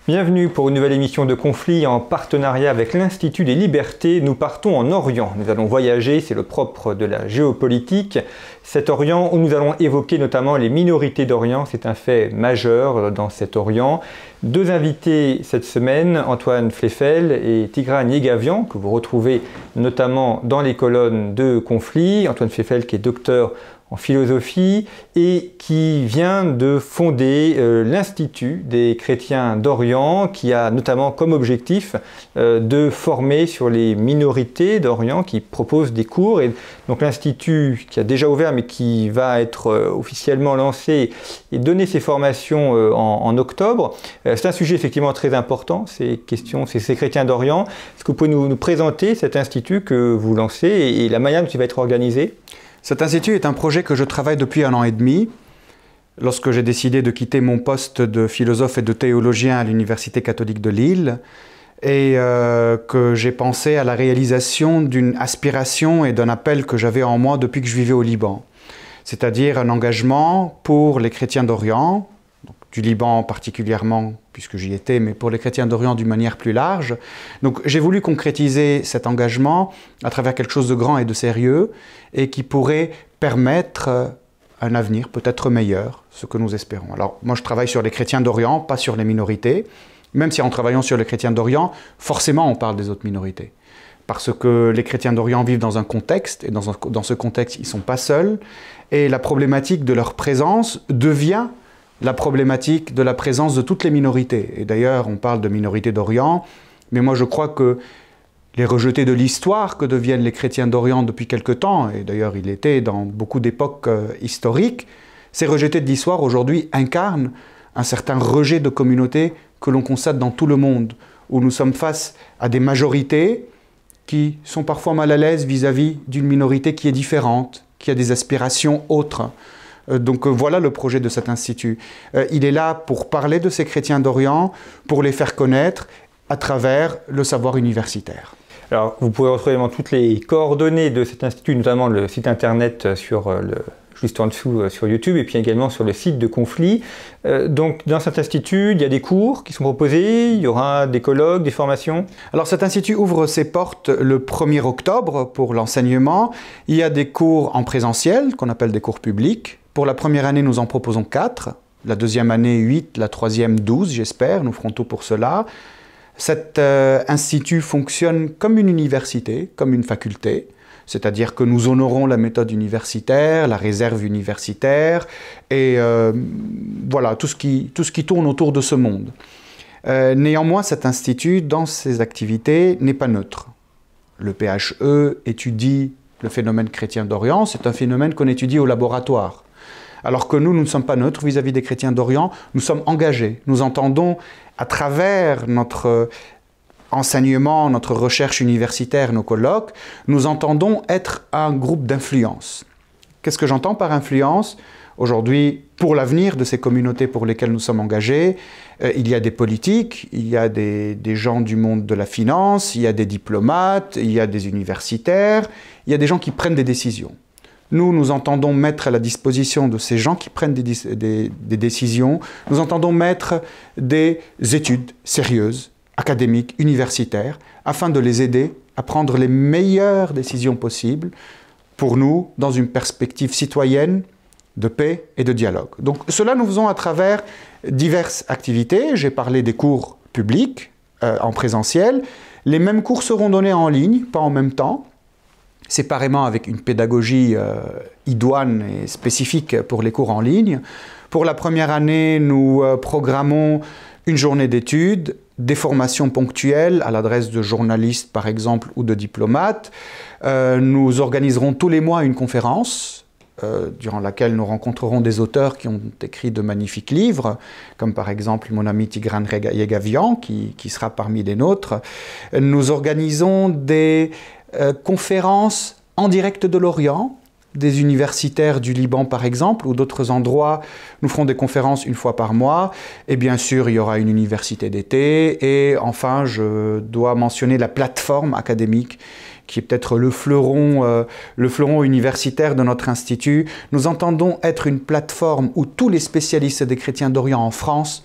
Bienvenue pour une nouvelle émission de Conflit en partenariat avec l'Institut des Libertés. Nous partons en Orient. Nous allons voyager, c'est le propre de la géopolitique. Cet Orient où nous allons évoquer notamment les minorités d'Orient, c'est un fait majeur dans cet Orient. Deux invités cette semaine, Antoine Fleffel et Tigran Yegavian, que vous retrouvez notamment dans les colonnes de Conflit. Antoine Fleffel qui est docteur en philosophie et qui vient de fonder l'Institut des chrétiens d'Orient, qui a notamment comme objectif de former sur les minorités d'Orient, qui propose des cours. Et donc l'Institut qui a déjà ouvert mais qui va être officiellement lancé et donner ses formations en octobre. C'est un sujet effectivement très important, ces chrétiens d'Orient. Est-ce que vous pouvez nous présenter cet institut que vous lancez et la manière dont il va être organisé ? Cet institut est un projet que je travaille depuis 1 an et demi. Lorsque j'ai décidé de quitter mon poste de philosophe et de théologien à l'Université catholique de Lille, et que j'ai pensé à la réalisation d'une aspiration et d'un appel que j'avais en moi depuis que je vivais au Liban. C'est-à-dire un engagement pour les chrétiens d'Orient, du Liban particulièrement, puisque j'y étais, mais pour les chrétiens d'Orient d'une manière plus large. Donc j'ai voulu concrétiser cet engagement à travers quelque chose de grand et de sérieux, et qui pourrait permettre un avenir peut-être meilleur, ce que nous espérons. Alors moi je travaille sur les chrétiens d'Orient, pas sur les minorités, même si en travaillant sur les chrétiens d'Orient, forcément on parle des autres minorités. Parce que les chrétiens d'Orient vivent dans un contexte, et dans ce contexte ils ne sont pas seuls, et la problématique de leur présence devient la problématique de la présence de toutes les minorités. Et d'ailleurs, on parle de minorités d'Orient, mais moi je crois que les rejetés de l'histoire que deviennent les chrétiens d'Orient depuis quelque temps, et d'ailleurs il était dans beaucoup d'époques historiques, ces rejetés de l'histoire aujourd'hui incarnent un certain rejet de communauté que l'on constate dans tout le monde, où nous sommes face à des majorités qui sont parfois mal à l'aise vis-à-vis d'une minorité qui est différente, qui a des aspirations autres. Donc voilà le projet de cet institut. Il est là pour parler de ces chrétiens d'Orient, pour les faire connaître à travers le savoir universitaire. Alors vous pouvez retrouver toutes les coordonnées de cet institut, notamment le site internet juste en dessous sur YouTube, et puis également sur le site de Conflit. Donc dans cet institut, il y a des cours qui sont proposés, il y aura des colloques, des formations. Alors cet institut ouvre ses portes le 1er octobre pour l'enseignement. Il y a des cours en présentiel, qu'on appelle des cours publics. Pour la première année, nous en proposons 4, la deuxième année 8, la troisième 12, j'espère, nous ferons tout pour cela. Cet institut fonctionne comme une université, comme une faculté, c'est-à-dire que nous honorons la méthode universitaire, la réserve universitaire, et voilà, tout ce qui tourne autour de ce monde. Néanmoins, cet institut, dans ses activités, n'est pas neutre. Le PHE étudie le phénomène chrétien d'Orient, c'est un phénomène qu'on étudie au laboratoire. Alors que nous ne sommes pas neutres vis-à-vis des chrétiens d'Orient, nous sommes engagés. Nous entendons, à travers notre enseignement, notre recherche universitaire, nos colloques, nous entendons être un groupe d'influence. Qu'est-ce que j'entends par influence ? Aujourd'hui, pour l'avenir de ces communautés pour lesquelles nous sommes engagés, il y a des politiques, il y a des gens du monde de la finance, il y a des diplomates, il y a des universitaires, il y a des gens qui prennent des décisions. Nous entendons mettre à la disposition de ces gens qui prennent des décisions, nous entendons mettre des études sérieuses, académiques, universitaires, afin de les aider à prendre les meilleures décisions possibles pour nous, dans une perspective citoyenne, de paix et de dialogue. Donc cela nous faisons à travers diverses activités. J'ai parlé des cours publics en présentiel. Les mêmes cours seront donnés en ligne, pas en même temps, séparément avec une pédagogie idoine et spécifique pour les cours en ligne. Pour la première année, nous programmons une journée d'études, des formations ponctuelles à l'adresse de journalistes par exemple ou de diplomates. Nous organiserons tous les mois une conférence durant laquelle nous rencontrerons des auteurs qui ont écrit de magnifiques livres, comme par exemple mon ami Tigran Yegavian qui sera parmi les nôtres. Nous organisons des conférences en direct de l'Orient, des universitaires du Liban par exemple, ou d'autres endroits. Nous ferons des conférences une fois par mois, et bien sûr il y aura une université d'été, et enfin je dois mentionner la plateforme académique qui est peut-être le fleuron universitaire de notre institut. Nous entendons être une plateforme où tous les spécialistes des chrétiens d'Orient en France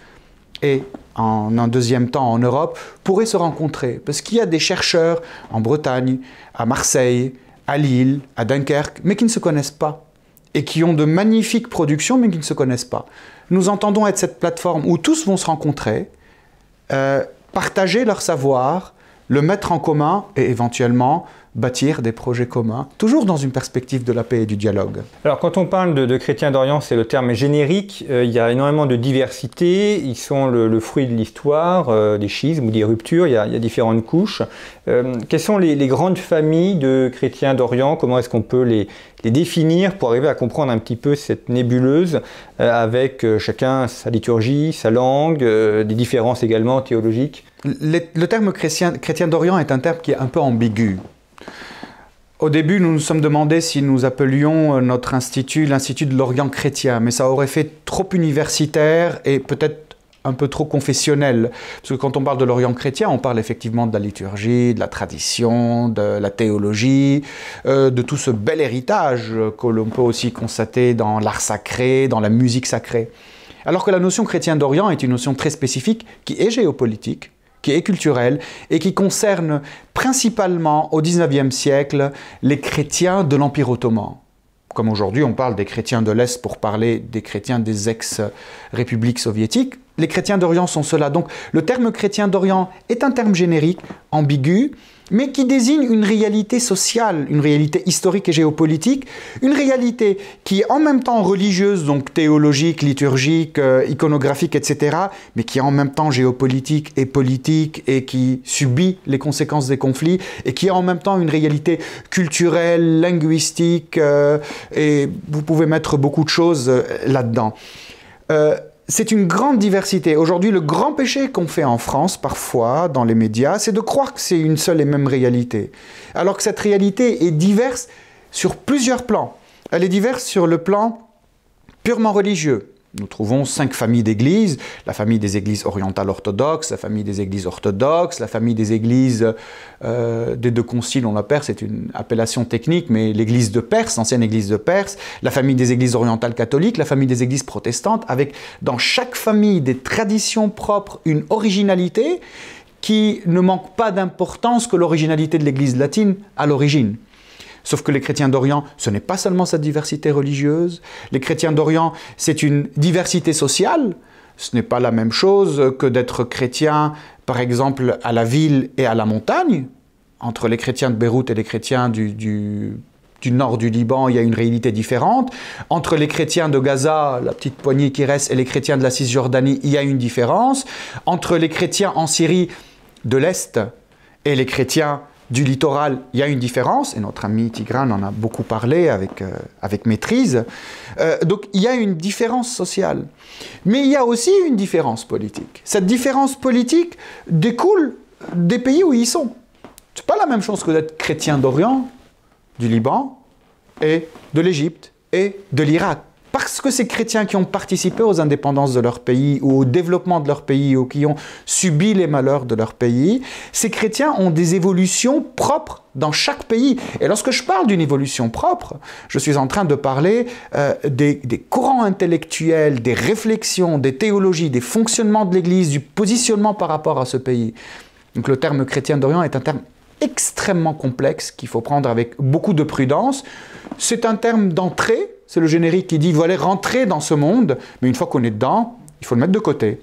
et en un deuxième temps en Europe, pourraient se rencontrer. Parce qu'il y a des chercheurs en Bretagne, à Marseille, à Lille, à Dunkerque, mais qui ne se connaissent pas. Et qui ont de magnifiques productions, mais qui ne se connaissent pas. Nous entendons être cette plateforme où tous vont se rencontrer, partager leur savoir, le mettre en commun et éventuellement bâtir des projets communs, toujours dans une perspective de la paix et du dialogue. Alors quand on parle de chrétiens d'Orient, c'est le terme générique, il y a énormément de diversité, ils sont le fruit de l'histoire, des schismes ou des ruptures, il y a différentes couches. Quelles sont les grandes familles de chrétiens d'Orient? Comment est-ce qu'on peut les définir pour arriver à comprendre un petit peu cette nébuleuse avec chacun sa liturgie, sa langue, des différences également théologiques? Le terme chrétien d'Orient est un terme qui est un peu ambigu. Au début, nous nous sommes demandé si nous appelions notre institut l'Institut de l'Orient chrétien, mais ça aurait fait trop universitaire et peut-être un peu trop confessionnel. Parce que quand on parle de l'Orient chrétien, on parle effectivement de la liturgie, de la tradition, de la théologie, de tout ce bel héritage que l'on peut aussi constater dans l'art sacré, dans la musique sacrée. Alors que la notion chrétien d'Orient est une notion très spécifique qui est géopolitique, qui est culturelle et qui concerne principalement au XIXe siècle les chrétiens de l'Empire ottoman. Comme aujourd'hui on parle des chrétiens de l'Est pour parler des chrétiens des ex-républiques soviétiques, les chrétiens d'Orient sont ceux-là. Donc le terme chrétien d'Orient est un terme générique, ambigu, mais qui désigne une réalité sociale, une réalité historique et géopolitique, une réalité qui est en même temps religieuse, donc théologique, liturgique, iconographique, etc., mais qui est en même temps géopolitique et politique et qui subit les conséquences des conflits et qui est en même temps une réalité culturelle, linguistique, et vous pouvez mettre beaucoup de choses là-dedans. C'est une grande diversité. Aujourd'hui, le grand péché qu'on fait en France, parfois, dans les médias, c'est de croire que c'est une seule et même réalité. Alors que cette réalité est diverse sur plusieurs plans. Elle est diverse sur le plan purement religieux. Nous trouvons 5 familles d'églises, la famille des églises orientales orthodoxes, la famille des églises orthodoxes, la famille des églises des 2 conciles, on l'appelle, c'est une appellation technique, mais l'église de Perse, l'ancienne église de Perse, la famille des églises orientales catholiques, la famille des églises protestantes, avec dans chaque famille des traditions propres, une originalité qui ne manque pas d'importance que l'originalité de l'église latine à l'origine. Sauf que les chrétiens d'Orient, ce n'est pas seulement cette diversité religieuse. Les chrétiens d'Orient, c'est une diversité sociale. Ce n'est pas la même chose que d'être chrétien, par exemple, à la ville et à la montagne. Entre les chrétiens de Beyrouth et les chrétiens du nord du Liban, il y a une réalité différente. Entre les chrétiens de Gaza, la petite poignée qui reste, et les chrétiens de la Cisjordanie, il y a une différence. Entre les chrétiens en Syrie de l'Est et les chrétiens du littoral, il y a une différence, et notre ami Tigran en a beaucoup parlé avec maîtrise. Donc il y a une différence sociale. Mais il y a aussi une différence politique. Cette différence politique découle des pays où ils sont. Ce n'est pas la même chose que d'être chrétien d'Orient, du Liban, et de l'Égypte, et de l'Irak. Parce que ces chrétiens qui ont participé aux indépendances de leur pays ou au développement de leur pays ou qui ont subi les malheurs de leur pays, ces chrétiens ont des évolutions propres dans chaque pays. Et lorsque je parle d'une évolution propre, je suis en train de parler des courants intellectuels, des réflexions, des théologies, des fonctionnements de l'Église, du positionnement par rapport à ce pays. Donc le terme chrétien d'Orient est un terme extrêmement complexe qu'il faut prendre avec beaucoup de prudence. C'est un terme d'entrée. C'est le générique qui dit « il faut aller rentrer dans ce monde », mais une fois qu'on est dedans, il faut le mettre de côté.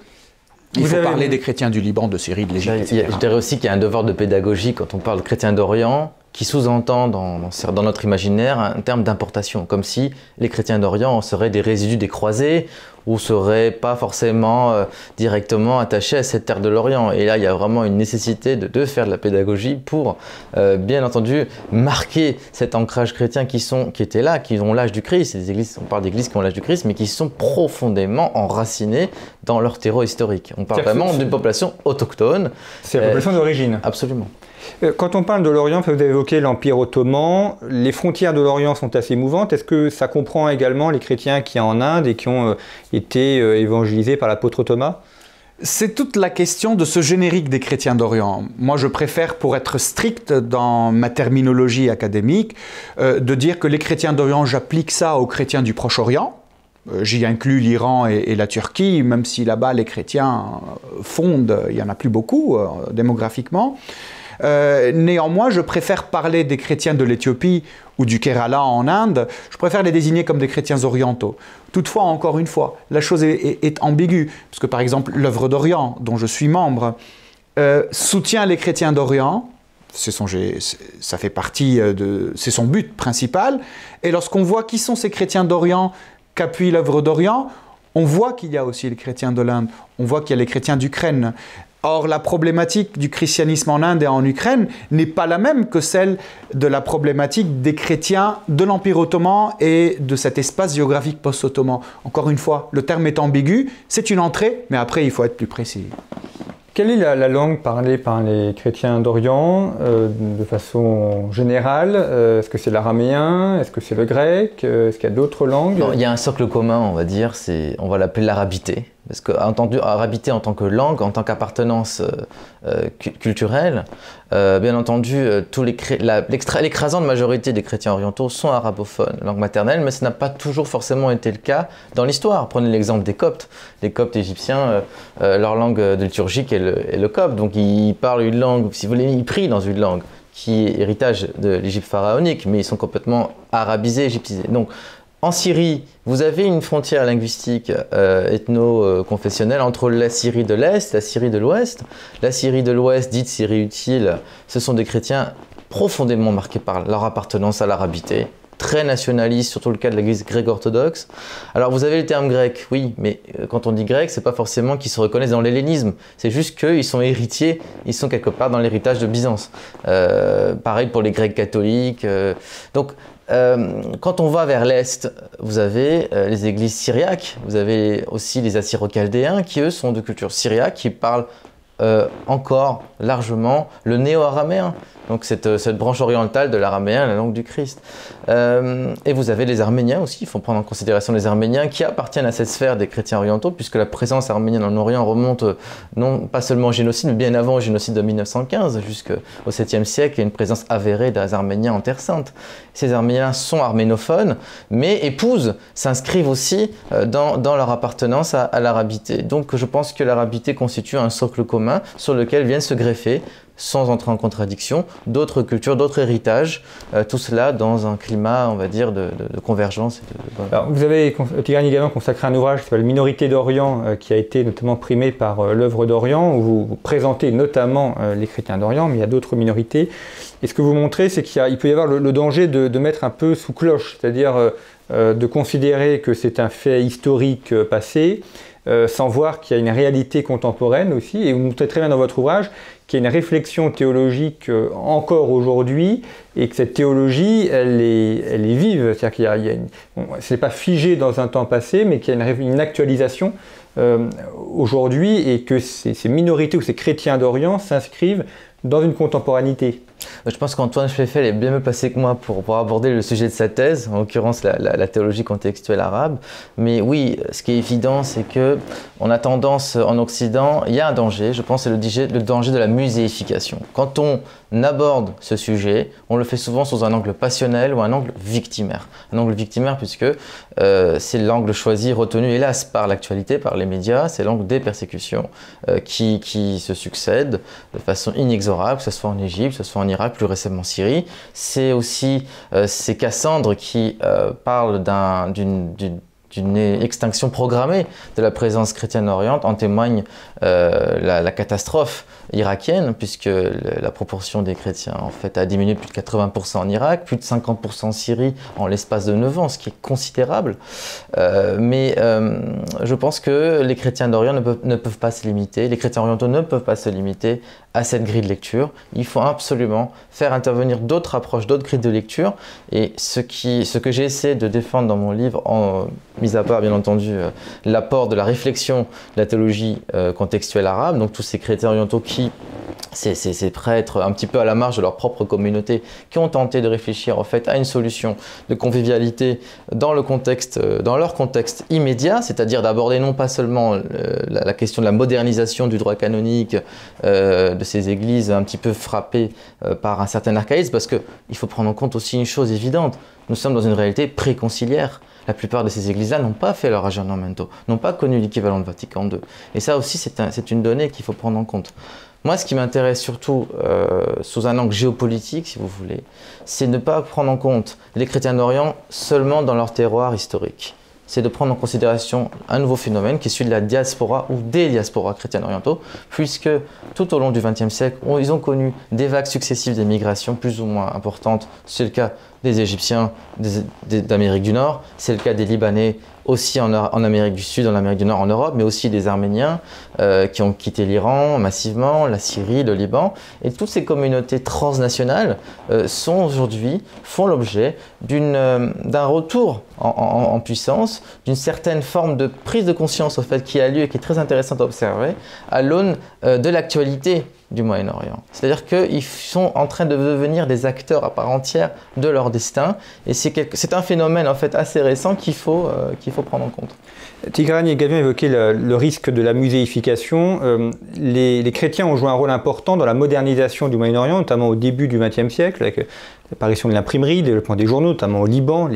Il faut parler des chrétiens du Liban, de Syrie, de l'Égypte, etc. Je dirais aussi qu'il y a un devoir de pédagogie quand on parle de chrétiens d'Orient, qui sous-entend dans notre imaginaire un terme d'importation, comme si les chrétiens d'Orient seraient des résidus des croisés ou ne seraient pas forcément directement attachés à cette terre de l'Orient. Et là, il y a vraiment une nécessité de faire de la pédagogie pour, bien entendu, marquer cet ancrage chrétien qui étaient là, qui ont l'âge du Christ. Des églises, on parle d'églises qui ont l'âge du Christ, mais qui sont profondément enracinées dans leur terreau historique. On parle vraiment d'une population autochtone. C'est la population d'origine. Absolument. Quand on parle de l'Orient, vous avez évoqué l'Empire ottoman, les frontières de l'Orient sont assez mouvantes. Est-ce que ça comprend également les chrétiens qui sont en Inde et qui ont été évangélisés par l'apôtre Thomas ? C'est toute la question de ce générique des chrétiens d'Orient. Moi, je préfère, pour être strict dans ma terminologie académique, de dire que les chrétiens d'Orient, j'applique ça aux chrétiens du Proche-Orient. J'y inclus l'Iran et la Turquie, même si là-bas les chrétiens fondent, il n'y en a plus beaucoup démographiquement. Néanmoins, je préfère parler des chrétiens de l'Éthiopie ou du Kerala en Inde, je préfère les désigner comme des chrétiens orientaux. Toutefois, encore une fois, la chose est ambiguë, parce que par exemple, l'œuvre d'Orient, dont je suis membre, soutient les chrétiens d'Orient, ça fait partie c'est son but principal, et lorsqu'on voit qui sont ces chrétiens d'Orient qu'appuie l'œuvre d'Orient, on voit qu'il y a aussi les chrétiens de l'Inde, on voit qu'il y a les chrétiens d'Ukraine. Or, la problématique du christianisme en Inde et en Ukraine n'est pas la même que celle de la problématique des chrétiens de l'Empire ottoman et de cet espace géographique post-ottoman. Encore une fois, le terme est ambigu, c'est une entrée, mais après, il faut être plus précis. Quelle est la langue parlée par les chrétiens d'Orient de façon générale? Est-ce que c'est l'araméen? Est-ce que c'est le grec? Est-ce qu'il y a d'autres langues? Non, il y a un socle commun, on va dire, on va l'appeler l'arabité. Parce qu'arabité en tant que langue, en tant qu'appartenance culturelle, bien entendu, l'écrasante majorité des chrétiens orientaux sont arabophones, langue maternelle, mais ce n'a pas toujours forcément été le cas dans l'histoire. Prenez l'exemple des Coptes. Les Coptes égyptiens, leur langue de liturgique est le copte, donc ils parlent une langue, si vous voulez, ils prient dans une langue qui est héritage de l'Égypte pharaonique, mais ils sont complètement arabisés, égyptisés. Donc, en Syrie, vous avez une frontière linguistique ethno-confessionnelle entre la Syrie de l'Est et la Syrie de l'Ouest. La Syrie de l'Ouest, dite Syrie utile, ce sont des chrétiens profondément marqués par leur appartenance à l'arabité, très nationalistes, surtout le cas de l'Église grecque orthodoxe. Alors vous avez le terme grec, oui, mais quand on dit grec, c'est pas forcément qu'ils se reconnaissent dans l'hellénisme, c'est juste qu'ils sont héritiers, ils sont quelque part dans l'héritage de Byzance. Pareil pour les Grecs catholiques. Quand on va vers l'Est, vous avez les églises syriaques, vous avez aussi les assyro-chaldéens qui eux sont de culture syriaque, qui parlent encore largement le néo-araméen, donc cette branche orientale de l'araméen, la langue du Christ. Et vous avez les Arméniens aussi, il faut prendre en considération les Arméniens qui appartiennent à cette sphère des chrétiens orientaux, puisque la présence arménienne en Orient remonte non pas seulement au génocide, mais bien avant au génocide de 1915, jusqu'au 7e siècle, il y a une présence avérée des Arméniens en Terre Sainte. Ces Arméniens sont arménophones, mais épousent, s'inscrivent aussi dans leur appartenance à l'arabité. Donc je pense que l'arabité constitue un socle commun sur lequel viennent se greffer, sans entrer en contradiction, d'autres cultures, d'autres héritages, tout cela dans un climat, on va dire, de convergence. Alors, vous avez, Tigran, également consacré un ouvrage qui s'appelle Minorité d'Orient, qui a été notamment primé par l'œuvre d'Orient, où vous présentez notamment les chrétiens d'Orient, mais il y a d'autres minorités. Et ce que vous montrez, c'est qu'il peut y avoir le danger de mettre un peu sous cloche, c'est-à-dire de considérer que c'est un fait historique passé, sans voir qu'il y a une réalité contemporaine aussi, et vous montrez très bien dans votre ouvrage qu'il y a une réflexion théologique encore aujourd'hui, et que cette théologie, elle est vive, c'est-à-dire ce n'est pas figé dans un temps passé, mais qu'il y a une actualisation aujourd'hui, et que ces minorités ou ces chrétiens d'Orient s'inscrivent dans une contemporanité. Je pense qu'Antoine Scheffel est bien mieux placé que moi pour aborder le sujet de sa thèse, en l'occurrence la théologie contextuelle arabe. Mais oui, ce qui est évident, c'est que on a tendance en Occident, il y a un danger, je pense, c'est le danger de la muséification. Quand on aborde ce sujet, on le fait souvent sous un angle passionnel ou un angle victimaire. Un angle victimaire puisque c'est l'angle choisi, retenu hélas par l'actualité, par les médias, c'est l'angle des persécutions qui se succèdent de façon inexorable, que ce soit en Égypte, que ce soit en Irak, plus récemment en Syrie. C'est aussi ces Cassandres qui parlent d'une extinction programmée de la présence chrétienne orientale. En témoigne la catastrophe irakienne, puisque la proportion des chrétiens en fait a diminué de plus de 80% en Irak, plus de 50% en Syrie en l'espace de 9 ans, ce qui est considérable. Mais je pense que les chrétiens d'Orient ne peuvent pas se limiter, les chrétiens orientaux ne peuvent pas se limiter à cette grille de lecture. Il faut absolument faire intervenir d'autres approches, d'autres grilles de lecture. Et ce que j'ai essayé de défendre dans mon livre, mis à part bien entendu l'apport de la réflexion de la théologie contextuelle arabe, donc tous ces chrétiens orientaux ces prêtres un petit peu à la marge de leur propre communauté qui ont tenté de réfléchir en fait à une solution de convivialité dans leur contexte immédiat, c'est-à-dire d'aborder non pas seulement la question de la modernisation du droit canonique de ces églises un petit peu frappées par un certain archaïsme, parce qu'il faut prendre en compte aussi une chose évidente, Nous sommes dans une réalité préconciliaire. La plupart de ces églises-là n'ont pas fait leur aggiornamento, n'ont pas connu l'équivalent de Vatican II. Et ça aussi, c'est une donnée qu'il faut prendre en compte. Moi, ce qui m'intéresse surtout sous un angle géopolitique, si vous voulez, c'est ne pas prendre en compte les chrétiens d'Orient seulement dans leur terroir historique. C'est de prendre en considération un nouveau phénomène qui est celui de la diaspora ou des diasporas chrétiennes orientaux, puisque tout au long du XXe siècle, ils ont connu des vagues successives d'émigration plus ou moins importantes. C'est le cas des Égyptiens d'Amérique du Nord, c'est le cas des Libanais aussi en Amérique du Sud, en Amérique du Nord, en Europe, mais aussi des Arméniens qui ont quitté l'Iran massivement, la Syrie, le Liban. Et toutes ces communautés transnationales font l'objet d'un retour en puissance, d'une certaine forme de prise de conscience au fait qui a lieu et qui est très intéressante à observer à l'aune de l'actualité du Moyen-Orient. C'est-à-dire qu'ils sont en train de devenir des acteurs à part entière de leur destin et c'est un phénomène en fait assez récent qu'il faut prendre en compte. Tigran Yegavian évoquait le risque de la muséification. Les chrétiens ont joué un rôle important dans la modernisation du Moyen-Orient, notamment au début du XXe siècle, avec l'apparition de l'imprimerie, le développement des journaux, notamment au Liban,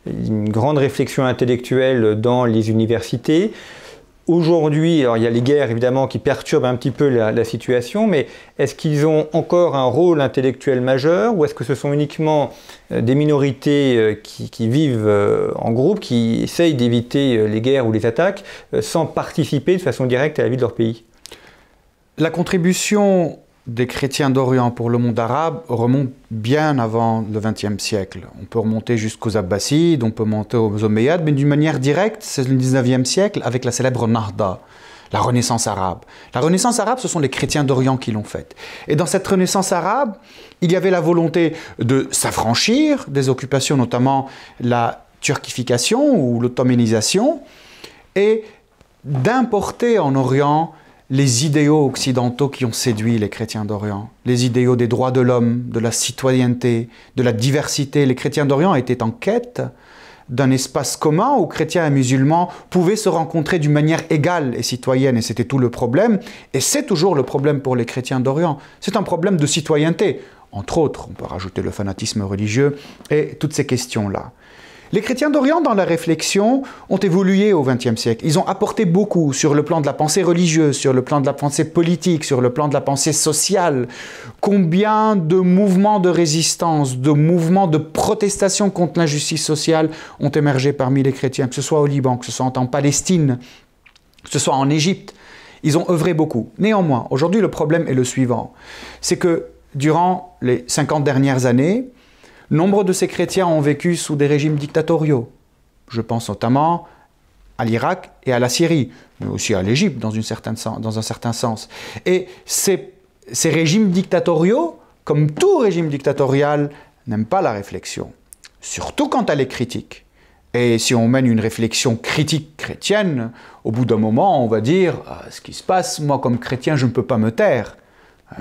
une grande réflexion intellectuelle dans les universités. Aujourd'hui, alors il y a les guerres évidemment qui perturbent un petit peu la situation, mais est-ce qu'ils ont encore un rôle intellectuel majeur ou est-ce que ce sont uniquement des minorités qui vivent en groupe, qui essayent d'éviter les guerres ou les attaques sans participer de façon directe à la vie de leur pays? La contribution des chrétiens d'Orient pour le monde arabe remonte bien avant le XXe siècle. On peut remonter jusqu'aux Abbassides, on peut monter aux Omeyyades, mais d'une manière directe, c'est le XIXe siècle avec la célèbre Nahda, la Renaissance arabe. La Renaissance arabe, ce sont les chrétiens d'Orient qui l'ont faite. Et dans cette Renaissance arabe, il y avait la volonté de s'affranchir des occupations, notamment la turquification ou l'ottomanisation, et d'importer en Orient les idéaux occidentaux qui ont séduit les chrétiens d'Orient, les idéaux des droits de l'homme, de la citoyenneté, de la diversité. Les chrétiens d'Orient étaient en quête d'un espace commun où chrétiens et musulmans pouvaient se rencontrer d'une manière égale et citoyenne, et c'était tout le problème, et c'est toujours le problème pour les chrétiens d'Orient. C'est un problème de citoyenneté, entre autres, on peut rajouter le fanatisme religieux et toutes ces questions-là. Les chrétiens d'Orient, dans la réflexion, ont évolué au XXe siècle. Ils ont apporté beaucoup sur le plan de la pensée religieuse, sur le plan de la pensée politique, sur le plan de la pensée sociale. Combien de mouvements de résistance, de mouvements de protestation contre l'injustice sociale ont émergé parmi les chrétiens, que ce soit au Liban, que ce soit en Palestine, que ce soit en Égypte. Ils ont œuvré beaucoup. Néanmoins, aujourd'hui, le problème est le suivant. C'est que durant les 50 dernières années, nombre de ces chrétiens ont vécu sous des régimes dictatoriaux. Je pense notamment à l'Irak et à la Syrie, mais aussi à l'Égypte dans un certain sens. Et ces régimes dictatoriaux, comme tout régime dictatorial, n'aiment pas la réflexion, surtout quand elle est critique. Et si on mène une réflexion critique chrétienne, au bout d'un moment, on va dire « ce qui se passe, moi comme chrétien, je ne peux pas me taire ».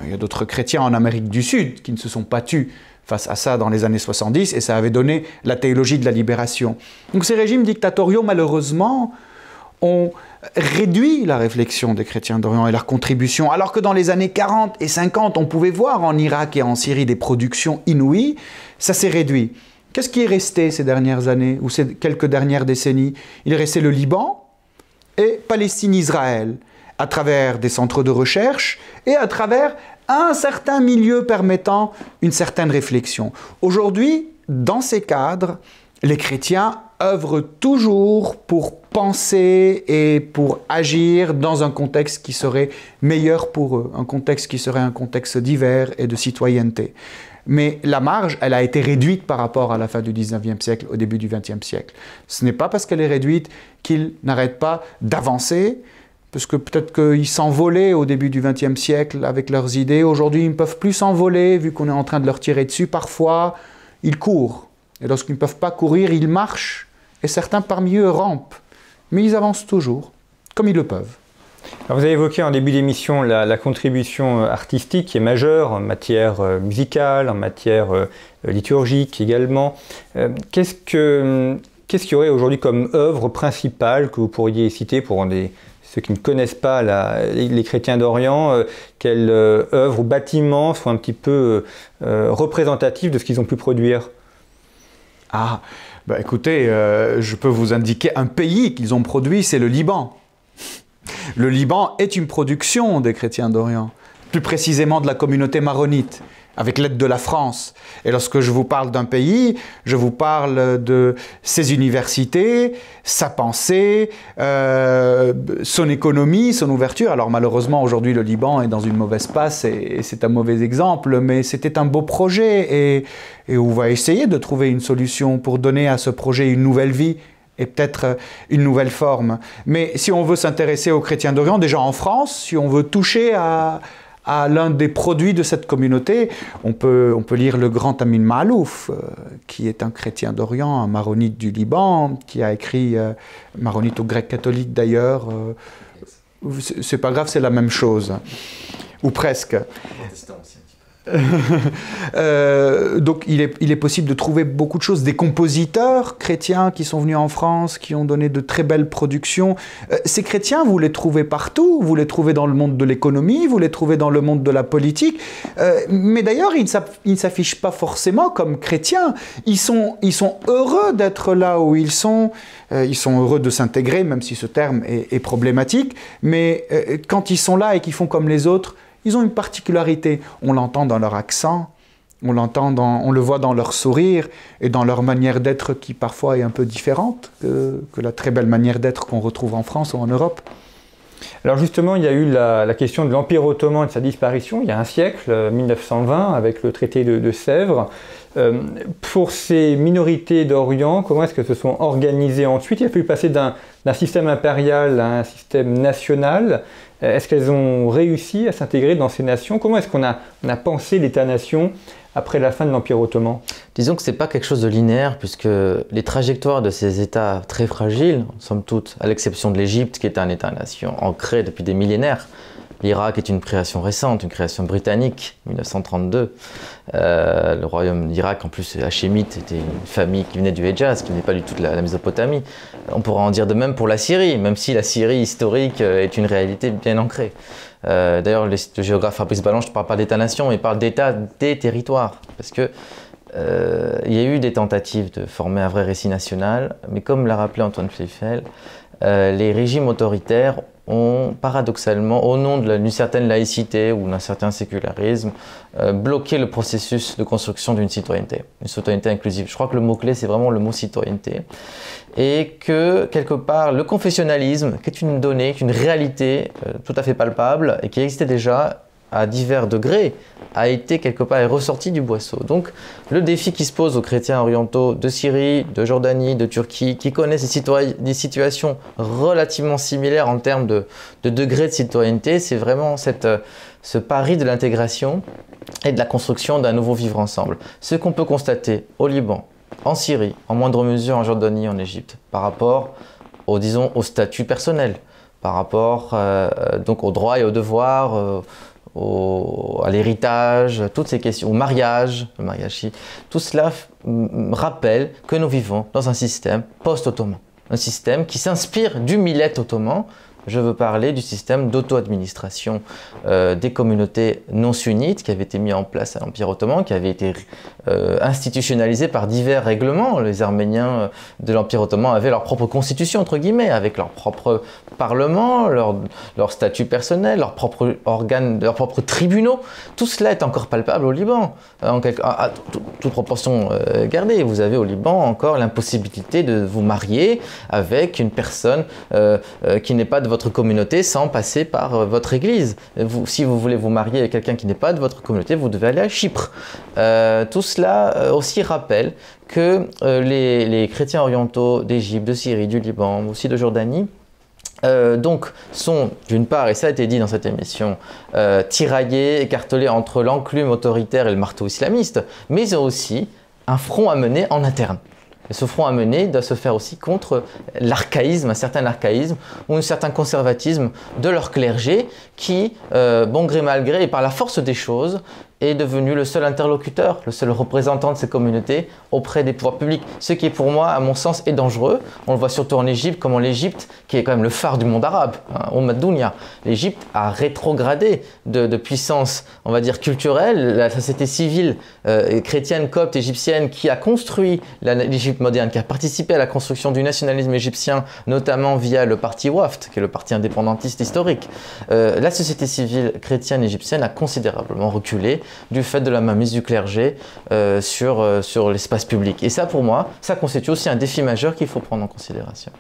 Il y a d'autres chrétiens en Amérique du Sud qui ne se sont pas tus face à ça dans les années 70, et ça avait donné la théologie de la libération. Donc ces régimes dictatoriaux, malheureusement, ont réduit la réflexion des chrétiens d'Orient et leur contribution, alors que dans les années 40 et 50, on pouvait voir en Irak et en Syrie des productions inouïes, ça s'est réduit. Qu'est-ce qui est resté ces dernières années, ou ces quelques dernières décennies? Il est resté le Liban et Palestine-Israël, à travers des centres de recherche et à travers un certain milieu permettant une certaine réflexion. Aujourd'hui, dans ces cadres, les chrétiens œuvrent toujours pour penser et pour agir dans un contexte qui serait meilleur pour eux, un contexte qui serait un contexte divers et de citoyenneté. Mais la marge, elle a été réduite par rapport à la fin du 19e siècle, au début du 20e siècle. Ce n'est pas parce qu'elle est réduite qu'ils n'arrêtent pas d'avancer, parce que peut-être qu'ils s'envolaient au début du XXe siècle avec leurs idées. Aujourd'hui, ils ne peuvent plus s'envoler, vu qu'on est en train de leur tirer dessus. Parfois, ils courent. Et lorsqu'ils ne peuvent pas courir, ils marchent. Et certains parmi eux rampent. Mais ils avancent toujours, comme ils le peuvent. Alors vous avez évoqué en début d'émission la contribution artistique qui est majeure en matière musicale, en matière liturgique également. Qu'est-ce qu'il y aurait aujourd'hui comme œuvre principale que vous pourriez citer pour ceux qui ne connaissent pas les chrétiens d'Orient, quelle œuvre ou bâtiment sont un petit peu représentatifs de ce qu'ils ont pu produire? Ah, bah écoutez, je peux vous indiquer un pays qu'ils ont produit, c'est le Liban. Le Liban est une production des chrétiens d'Orient, plus précisément de la communauté maronite, avec l'aide de la France. Et lorsque je vous parle d'un pays, je vous parle de ses universités, sa pensée, son économie, son ouverture. Alors malheureusement, aujourd'hui, le Liban est dans une mauvaise passe et c'est un mauvais exemple, mais c'était un beau projet et on va essayer de trouver une solution pour donner à ce projet une nouvelle vie et peut-être une nouvelle forme. Mais si on veut s'intéresser aux chrétiens d'Orient, déjà en France, si on veut toucher à l'un des produits de cette communauté, on peut lire le grand Amin Maalouf, qui est un chrétien d'Orient, un maronite du Liban, qui a écrit, maronite au grec catholique d'ailleurs, c'est pas grave, c'est la même chose, ou presque. Donc il est possible de trouver beaucoup de choses, des compositeurs chrétiens qui sont venus en France, qui ont donné de très belles productions. Ces chrétiens, vous les trouvez partout, vous les trouvez dans le monde de l'économie, vous les trouvez dans le monde de la politique, mais d'ailleurs ils ne s'affichent pas forcément comme chrétiens, ils sont heureux d'être là où ils sont heureux de s'intégrer, même si ce terme est problématique, mais quand ils sont là et qu'ils font comme les autres, ils ont une particularité, on l'entend dans leur accent, on le voit dans leur sourire et dans leur manière d'être qui parfois est un peu différente que la très belle manière d'être qu'on retrouve en France ou en Europe. Alors justement, il y a eu la question de l'Empire ottoman et de sa disparition il y a un siècle, 1920, avec le traité de Sèvres. Pour ces minorités d'Orient, comment est-ce que se sont organisées ensuite? Il a fallu passer d'un système impérial à un système national. Est-ce qu'elles ont réussi à s'intégrer dans ces nations? Comment est-ce qu'on a pensé l'État-nation après la fin de l'Empire ottoman? Disons que ce n'est pas quelque chose de linéaire, puisque les trajectoires de ces États très fragiles, somme toute, à l'exception de l'Égypte, qui est un État-nation ancré depuis des millénaires. L'Irak est une création récente, une création britannique, 1932. Le royaume d'Irak, en plus hachémite, était une famille qui venait du Hejaz, qui n'est pas du tout de la Mésopotamie. On pourra en dire de même pour la Syrie, même si la Syrie historique est une réalité bien ancrée. D'ailleurs, le géographe Fabrice Balanche ne parle pas d'État-nation, il parle d'État des territoires. Parce que il y a eu des tentatives de former un vrai récit national, mais comme l'a rappelé Antoine Fleifel, les régimes autoritaires ont paradoxalement, au nom d'une certaine laïcité ou d'un certain sécularisme, bloqué le processus de construction d'une citoyenneté inclusive. Je crois que le mot-clé, c'est vraiment le mot citoyenneté. Et que, quelque part, le confessionnalisme, qui est une donnée, qui est une réalité tout à fait palpable et qui existait déjà à divers degrés, a été quelque part est ressorti du boisseau. Donc le défi qui se pose aux chrétiens orientaux de Syrie, de Jordanie, de Turquie, qui connaissent des situations relativement similaires en termes de degré de citoyenneté, c'est vraiment ce pari de l'intégration et de la construction d'un nouveau vivre ensemble. Ce qu'on peut constater au Liban, en Syrie, en moindre mesure en Jordanie, en Égypte, par rapport au statut personnel, par rapport donc aux droits et aux devoirs, à l'héritage, toutes ces questions, au mariage, tout cela rappelle que nous vivons dans un système post-ottoman, un système qui s'inspire du millet ottoman. Je veux parler du système d'auto-administration des communautés non sunnites qui avait été mis en place à l'Empire ottoman, qui avait été institutionnalisé par divers règlements. Les Arméniens de l'Empire ottoman avaient leur propre constitution, entre guillemets, avec leur propre parlement, leur statut personnel, leurs propres organes, leurs propres tribunaux. Tout cela est encore palpable au Liban, à toute proportion gardée. Vous avez au Liban encore l'impossibilité de vous marier avec une personne qui n'est pas de votre communauté sans passer par votre église. Si vous voulez vous marier avec quelqu'un qui n'est pas de votre communauté, vous devez aller à Chypre. Tout cela aussi rappelle que les chrétiens orientaux d'Égypte, de Syrie, du Liban, aussi de Jordanie, donc sont d'une part, et ça a été dit dans cette émission, tiraillés, écartelés entre l'enclume autoritaire et le marteau islamiste, mais ils ont aussi un front à mener en interne. Et ce front à mener doit se faire aussi contre l'archaïsme, un certain archaïsme ou un certain conservatisme de leur clergé qui, bon gré mal gré et par la force des choses, est devenu le seul interlocuteur, le seul représentant de ces communautés auprès des pouvoirs publics. Ce qui est pour moi, à mon sens, est dangereux. On le voit surtout en Égypte, comme en l'Égypte, qui est quand même le phare du monde arabe, Umm ad-Dunya. L'Égypte a rétrogradé de puissance, on va dire, culturelle. La société civile chrétienne, copte, égyptienne, qui a construit l'Égypte moderne, qui a participé à la construction du nationalisme égyptien, notamment via le parti Wafd, qui est le parti indépendantiste historique. La société civile chrétienne égyptienne a considérablement reculé du fait de la mainmise du clergé sur l'espace public. Et ça, pour moi, ça constitue aussi un défi majeur qu'il faut prendre en considération.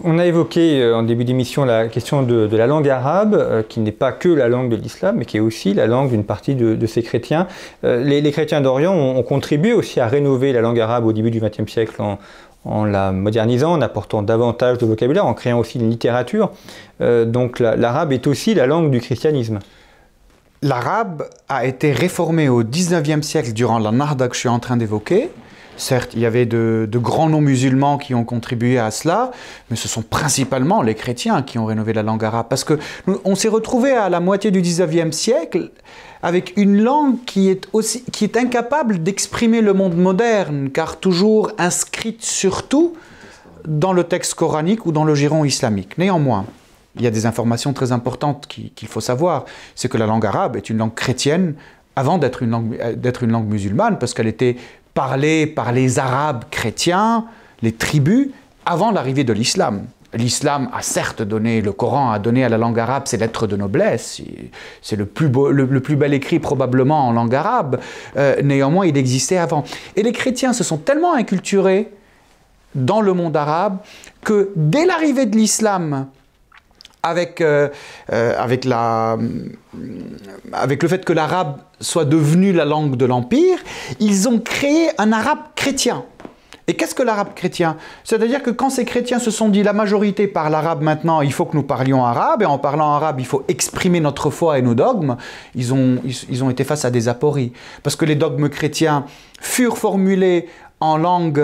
On a évoqué en début d'émission la question de la langue arabe, qui n'est pas que la langue de l'islam, mais qui est aussi la langue d'une partie de ces chrétiens. Les chrétiens d'Orient ont contribué aussi à rénover la langue arabe au début du XXe siècle en la modernisant, en apportant davantage de vocabulaire, en créant aussi une littérature. Donc l'arabe est aussi la langue du christianisme. L'arabe a été réformé au XIXe siècle durant la Nahda que je suis en train d'évoquer. Certes, il y avait de grands noms musulmans qui ont contribué à cela, mais ce sont principalement les chrétiens qui ont rénové la langue arabe. Parce qu'on s'est retrouvé à la moitié du XIXe siècle avec une langue qui est incapable d'exprimer le monde moderne, car toujours inscrite surtout dans le texte coranique ou dans le giron islamique. Néanmoins, il y a des informations très importantes qu'il faut savoir. C'est que la langue arabe est une langue chrétienne avant d'être une langue musulmane, parce qu'elle était parlée par les Arabes chrétiens, les tribus, avant l'arrivée de l'islam. L'islam a certes donné, le Coran a donné à la langue arabe ses lettres de noblesse, c'est le plus bel écrit probablement en langue arabe, néanmoins il existait avant. Et les chrétiens se sont tellement inculturés dans le monde arabe que dès l'arrivée de l'islam, avec le fait que l'arabe soit devenu la langue de l'Empire, ils ont créé un arabe chrétien. Et qu'est-ce que l'arabe chrétien? C'est-à-dire que quand ces chrétiens se sont dit la majorité parle arabe maintenant, il faut que nous parlions arabe, et en parlant arabe, il faut exprimer notre foi et nos dogmes, ils ont été face à des apories. Parce que les dogmes chrétiens furent formulés en langue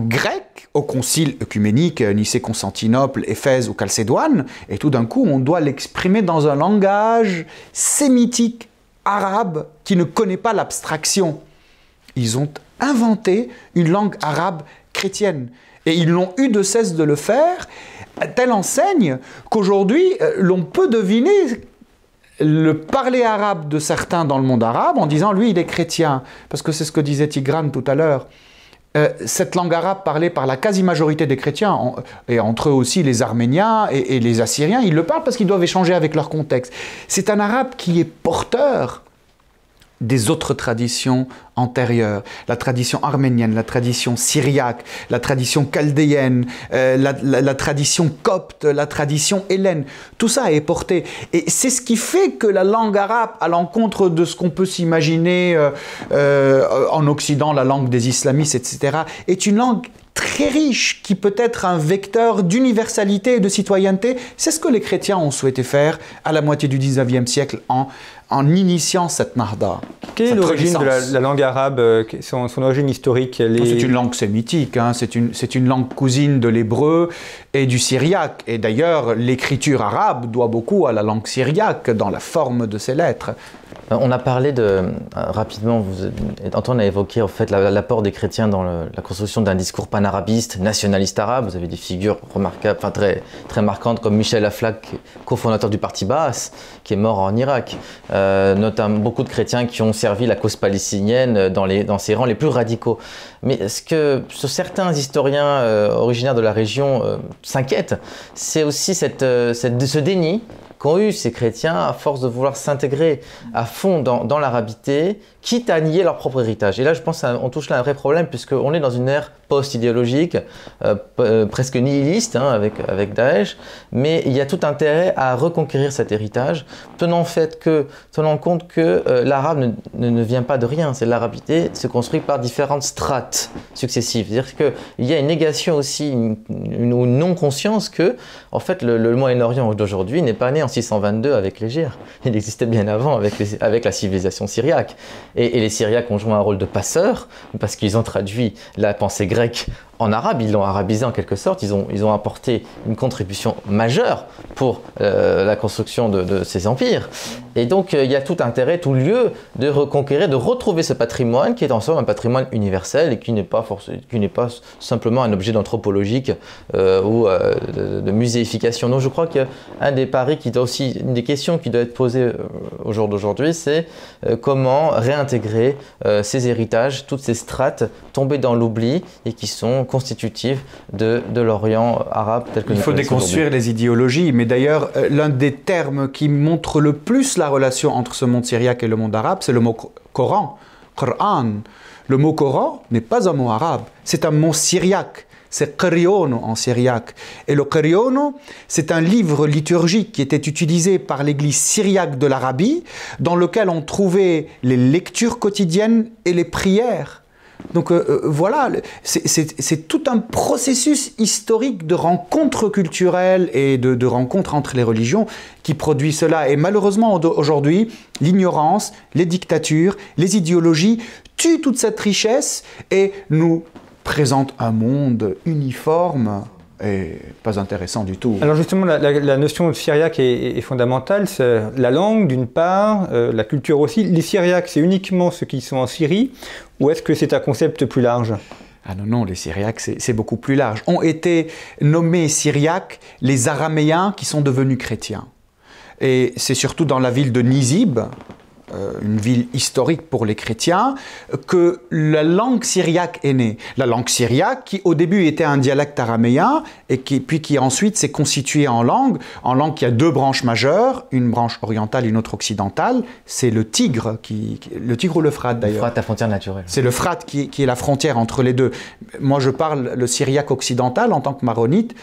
grecque, au concile œcuménique, Nicée-Constantinople, Éphèse ou Chalcédoine, et tout d'un coup, on doit l'exprimer dans un langage sémitique, arabe, qui ne connaît pas l'abstraction. Ils ont inventé une langue arabe chrétienne, et ils n'ont eu de cesse de le faire, à telle enseigne qu'aujourd'hui, l'on peut deviner le parler arabe de certains dans le monde arabe en disant lui il est chrétien, parce que c'est ce que disait Tigran tout à l'heure. Cette langue arabe parlée par la quasi-majorité des chrétiens, et entre eux aussi les Arméniens et les Assyriens, ils le parlent parce qu'ils doivent échanger avec leur contexte. C'est un arabe qui est porteur des autres traditions antérieures, la tradition arménienne, la tradition syriaque, la tradition chaldéenne, la tradition copte, la tradition hellène. Tout ça est porté. Et c'est ce qui fait que la langue arabe, à l'encontre de ce qu'on peut s'imaginer en Occident, la langue des islamistes, etc., est une langue très riche, qui peut être un vecteur d'universalité et de citoyenneté. C'est ce que les chrétiens ont souhaité faire à la moitié du XIXe siècle en initiant cette Nahda. Quelle est l'origine de la langue arabe, son origine historique? C'est une langue sémitique, hein. C'est une langue cousine de l'hébreu et du syriaque. Et d'ailleurs, l'écriture arabe doit beaucoup à la langue syriaque dans la forme de ses lettres. On a parlé rapidement, Antoine a évoqué en fait l'apport des chrétiens dans la construction d'un discours panarabiste, nationaliste arabe. Vous avez des figures remarquables, enfin très marquantes comme Michel Aflaq, cofondateur du parti Baas, qui est mort en Irak. Notamment beaucoup de chrétiens qui ont servi la cause palestinienne dans ses rangs les plus radicaux. Mais ce que certains historiens originaires de la région s'inquiètent, c'est aussi ce déni qu'ont eu ces chrétiens à force de vouloir s'intégrer à fond dans l'arabité, quitte à nier leur propre héritage. Et là, je pense qu'on touche là un vrai problème, puisqu'on est dans une ère post-idéologique, presque nihiliste, hein, avec Daesh, mais il y a tout intérêt à reconquérir cet héritage, tenant compte que l'arabe ne vient pas de rien. C'est l'arabité se construit par différentes strates successives. C'est-à-dire qu'il y a une négation aussi, une non-conscience que, en fait, le Moyen-Orient d'aujourd'hui n'est pas né en 622 avec l'Hégire. Il existait bien avant avec la civilisation syriaque. Et les Syriaques ont joué un rôle de passeurs, parce qu'ils ont traduit la pensée grecque en arabe, ils l'ont arabisé en quelque sorte, ils ont apporté une contribution majeure pour la construction de ces empires. Et donc il y a tout intérêt, tout lieu de reconquérir, de retrouver ce patrimoine qui est en somme un patrimoine universel et qui n'est pas simplement un objet d'anthropologique ou de muséification. Donc je crois qu'un des paris qui doit aussi, une des questions qui doit être posée au jour d'aujourd'hui, c'est comment réintégrer ces héritages, toutes ces strates tombées dans l'oubli et qui sont constitutives de l'Orient arabe tel que nous Il faut déconstruire les idéologies, mais d'ailleurs l'un des termes qui montre le plus la relation entre ce monde syriaque et le monde arabe, c'est le mot Coran, Qur'an. Le mot Coran n'est pas un mot arabe, c'est un mot syriaque. C'est Qur'iono en syriaque. Et le Qur'iono, c'est un livre liturgique qui était utilisé par l'église syriaque de l'Arabie, dans lequel on trouvait les lectures quotidiennes et les prières. Donc voilà, c'est tout un processus historique de rencontres culturelles et de rencontres entre les religions qui produit cela. Et malheureusement, aujourd'hui, l'ignorance, les dictatures, les idéologies tuent toute cette richesse et nous présente un monde uniforme et pas intéressant du tout. Alors justement, la notion de syriaque est fondamentale. C'est la langue d'une part, la culture aussi. Les syriaques, c'est uniquement ceux qui sont en Syrie, ou est-ce que c'est un concept plus large? Ah non, les syriaques, c'est beaucoup plus large. Ont été nommés syriaques les araméens qui sont devenus chrétiens. Et c'est surtout dans la ville de Nizib, une ville historique pour les chrétiens, que la langue syriaque est née. La langue syriaque qui au début était un dialecte araméen et puis qui ensuite s'est constituée en langue qui a deux branches majeures, une branche orientale et une autre occidentale. C'est le Tigre, le Tigre ou l'Euphrate d'ailleurs. L'Euphrate, la frontière naturelle. C'est l'Euphrate qui est la frontière entre les deux. Moi je parle le syriaque occidental en tant que maronite,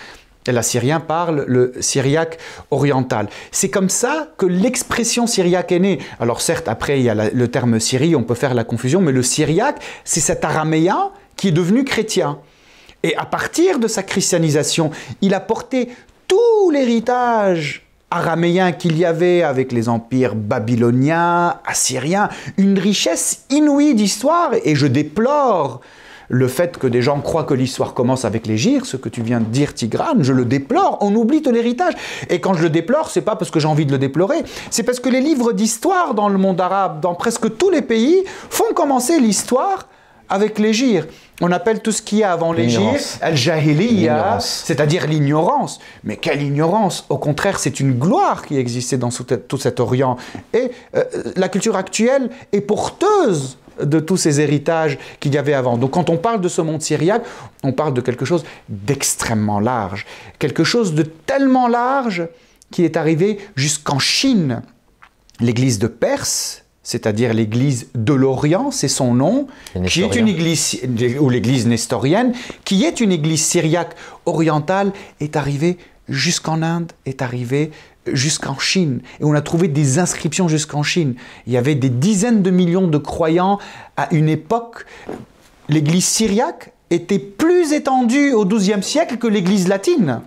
et l'assyrien parle le syriaque oriental. C'est comme ça que l'expression syriaque est née. Alors certes, après, il y a le terme Syrie, on peut faire la confusion, mais le syriaque, c'est cet araméen qui est devenu chrétien. Et à partir de sa christianisation, il a porté tout l'héritage araméen qu'il y avait avec les empires babyloniens, assyriens, une richesse inouïe d'histoire, et je déplore le fait que des gens croient que l'histoire commence avec les Gyres, ce que tu viens de dire, Tigrane, je le déplore, on oublie tout l'héritage. Et quand je le déplore, c'est pas parce que j'ai envie de le déplorer, c'est parce que les livres d'histoire dans le monde arabe, dans presque tous les pays, font commencer l'histoire avec les Gyres. On appelle tout ce qu'il y a avant les Gyres al-Jahiliya, c'est-à-dire l'ignorance. Mais quelle ignorance! Au contraire, c'est une gloire qui existait dans tout cet Orient. Et la culture actuelle est porteuse de tous ces héritages qu'il y avait avant. Donc quand on parle de ce monde syriaque, on parle de quelque chose d'extrêmement large. Quelque chose de tellement large qui est arrivé jusqu'en Chine. L'église de Perse, c'est-à-dire l'église de l'Orient, c'est son nom, qui est une église, ou l'église nestorienne, qui est une église syriaque orientale, est arrivée jusqu'en Inde, est arrivée jusqu'en Chine. Et on a trouvé des inscriptions jusqu'en Chine. Il y avait des dizaines de millions de croyants à une époque. L'église syriaque était plus étendue au XIIe siècle que l'église latine.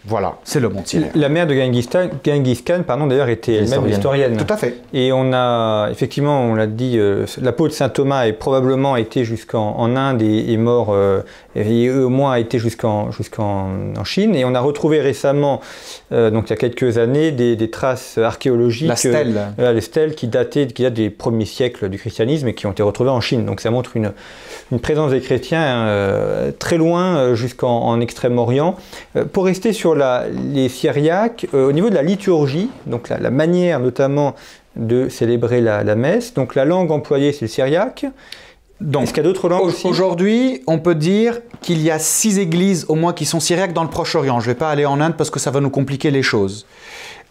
Voilà, c'est le monde syriaque. La mère de Genghis Khan, d'ailleurs, était elle-même historienne. Tout à fait. Et on a, effectivement, on l'a dit, l'apôtre de saint Thomas a probablement été jusqu'en Inde et est mort, et au moins a été jusqu'en Chine. Et on a retrouvé récemment, donc il y a quelques années, des traces archéologiques. La stèle. Les stèles qui datent des premiers siècles du christianisme et qui ont été retrouvées en Chine. Donc ça montre une présence des chrétiens très loin, jusqu'en Extrême-Orient. Pour rester sur les syriaques, au niveau de la liturgie, donc la manière notamment de célébrer la messe, donc la langue employée c'est le syriaque. Est-ce qu'il y a d'autres langues aussi? Aujourd'hui, on peut dire qu'il y a 6 églises au moins qui sont syriaques dans le Proche-Orient. Je ne vais pas aller en Inde parce que ça va nous compliquer les choses.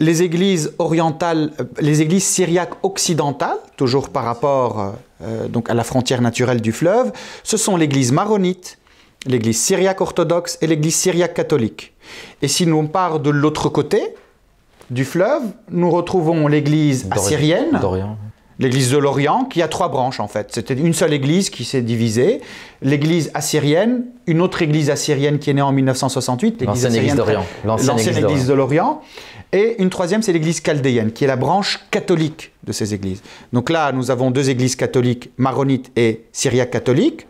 Les églises orientales, les églises syriaques occidentales, toujours par rapport donc à la frontière naturelle du fleuve, ce sont l'église maronite, l'église syriaque orthodoxe et l'église syriaque catholique. Et si nous on part de l'autre côté du fleuve, nous retrouvons l'église assyrienne, l'église de l'Orient, qui a 3 branches en fait. C'était une seule église qui s'est divisée. L'église assyrienne, une autre église assyrienne qui est née en 1968, l'ancienne église d'Orient, l'ancienne église de l'Orient. Et une troisième, c'est l'église chaldéenne, qui est la branche catholique de ces églises. Donc là, nous avons 2 églises catholiques, maronites et syriaques catholiques.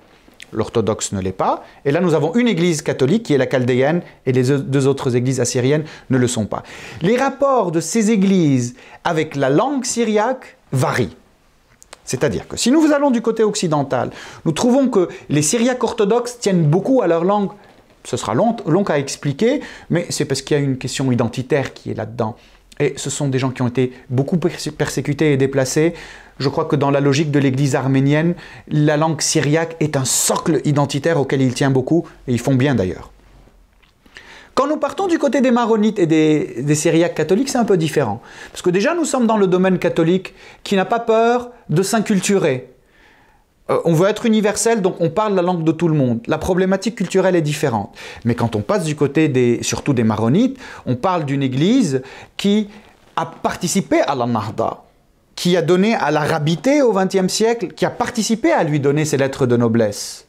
l'orthodoxe ne l'est pas. Et là, nous avons une église catholique qui est la chaldéenne et les deux autres églises assyriennes ne le sont pas. Les rapports de ces églises avec la langue syriaque varient. C'est-à-dire que si nous allons du côté occidental, nous trouvons que les Syriaques orthodoxes tiennent beaucoup à leur langue. Ce sera long à expliquer, mais c'est parce qu'il y a une question identitaire qui est là-dedans. Et ce sont des gens qui ont été beaucoup persécutés et déplacés. Je crois que dans la logique de l'Église arménienne, la langue syriaque est un socle identitaire auquel ils tiennent beaucoup, et ils font bien d'ailleurs. Quand nous partons du côté des maronites et des syriaques catholiques, c'est un peu différent. Parce que déjà, nous sommes dans le domaine catholique qui n'a pas peur de s'inculturer. On veut être universel, donc on parle la langue de tout le monde. La problématique culturelle est différente. Mais quand on passe du côté surtout des maronites, on parle d'une église qui a participé à la Nahda, qui a donné à l'arabité au XXe siècle, qui a participé à lui donner ses lettres de noblesse.